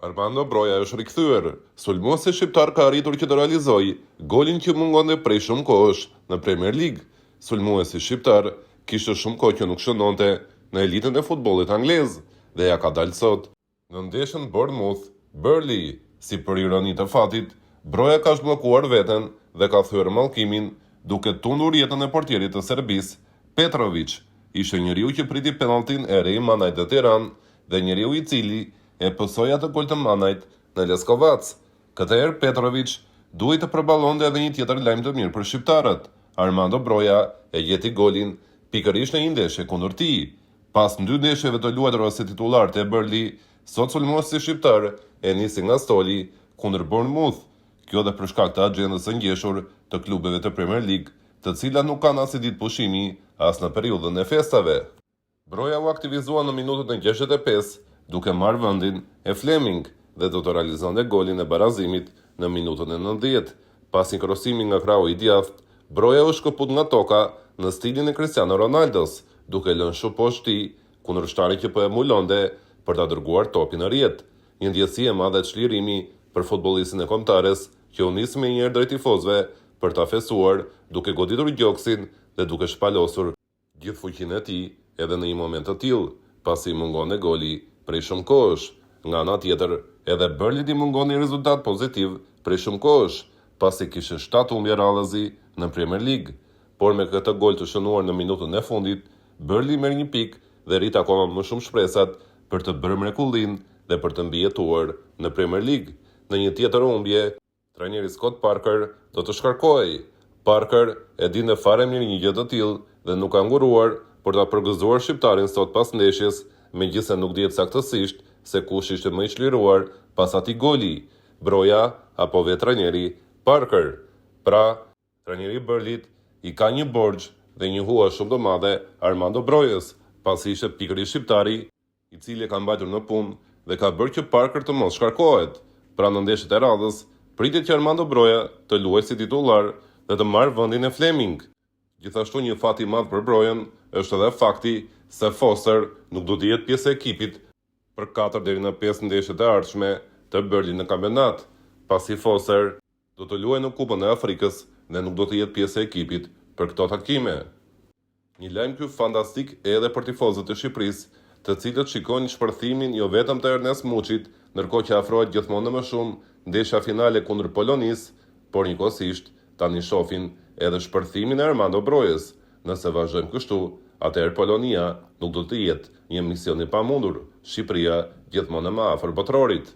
Armando Broja është rikthyer. Sulmuesi shqiptar ka arritur që të realizojë golin që mungonte prej shumë kohësh në Premier League. Sulmuesi shqiptar kishte shumë kohë që nuk shënonte në elitën e futbollit anglez dhe ja ka dalë sot. Në ndeshjen Bournemouth-Burnley, si për ironi të fatit, Broja ka zhbllokuar veten dhe ka thyer mallkimin duke tundur jetën e portierit të Serbisë, Petrovic. Ishte njeriu që priti penaltin e Real Manajt të Tiranë dhe njeriu i cili e pësoi atë gol të Manajt në Leskovac. Këtëherë Petrovic duhet të përballonte edhe një tjetër lajm të mirë për shqiptarët. Armando Broja e gjeti golin pikërisht në një ndeshje kundër tij. Pas 2 ndeshjeve të luajtura si titullar te Burnley, sot sulmuesi shqiptar e nisi nga stoli kundër Bournemouth. Kjo dhe për shkak të agjendës së ngjeshur të klubeve të Premier League, të cilat nuk kanë as ditë pushimi as në periudhën e festave. Broja u aktivizua në minutën e 65 duke marrë vendin e Fleming dhe do të realizonte golin e barazimit në minutën e 90. Pas një krosimi nga krahu i djathtë, Broja u shkëput nga toka në stilin e Cristiano Ronaldos, duke lënë shumë poshtë tij kundërshtarin që po e mulonte për ta dërguar topin në rrjet. Një ndjesi e madhe çlirimi për futbollistin e kombëtares që u nis me njëherë drejt tifozëve për ta fesuar duke goditur gjoksin dhe duke shpalosur gjithë fuqinë e tij edhe në një moment të tillë, pasi mungonte goli prej shumë kohësh. Nga ana tjetër, edhe Burnley mungon një rezultat pozitiv prej shumë kohësh, pasi kishte 7 humbje rradhëzi në Premier League. Por me këtë gol të shënuar në minutën e fundit, Burnley merr një pikë dhe rrit akoma më shumë shpresat për të bërë mrekullinë dhe për të mbijetuar në Premier League. Në një tjetër humbje, trajneri Scott Parker do të shkarkojë. Parker e dinte fare mirë një gjë të tillë dhe nuk ka nguruar për ta përgëzuar shqiptarin sot pas ndeshjes, megjithëse nuk dihet saktësisht se kush ishte më i çliruar pas atij goli, Broja apo vetë trajneri Parker. Pra, trajneri i Burnleyt i ka një borxh dhe një hua shumë të madhe Armando Brojës, pasi ishte pikërisht shqiptari i cili e ka mbajtur në punë dhe ka bërë që Parker të mos shkarkohet. Pra në ndeshjet e radhës, pritet që Armando Broja të luajë si titullar dhe të marrë vendin e Fleming. Gjithashtu një fat i madh për Brojën është edhe fakti se Foster nuk do të jetë pjesë e ekipit për 4 deri në 5 ndeshjet e ardhshme të Burnley në kampionat, pasi Foster do të luajë në Kupën e Afrikës dhe nuk do të jetë pjesë e ekipit për këto takime. Një lajm ky fantastik edhe për tifozët e Shqipërisë, të cilët shikojnë shpërthimin jo vetëm të Ernest Muçit, ndërkohë që afrohet gjithmonë më shumë ndeshja finale kundër Polonisë, por njëkohësisht tani shohin edhe shpërthimin e Armando Brojës. Nëse vazhdojmë kështu, atëherë Polonia nuk do të jetë një mision i pamundur, Shqipëria gjithmonë më afër botrorit.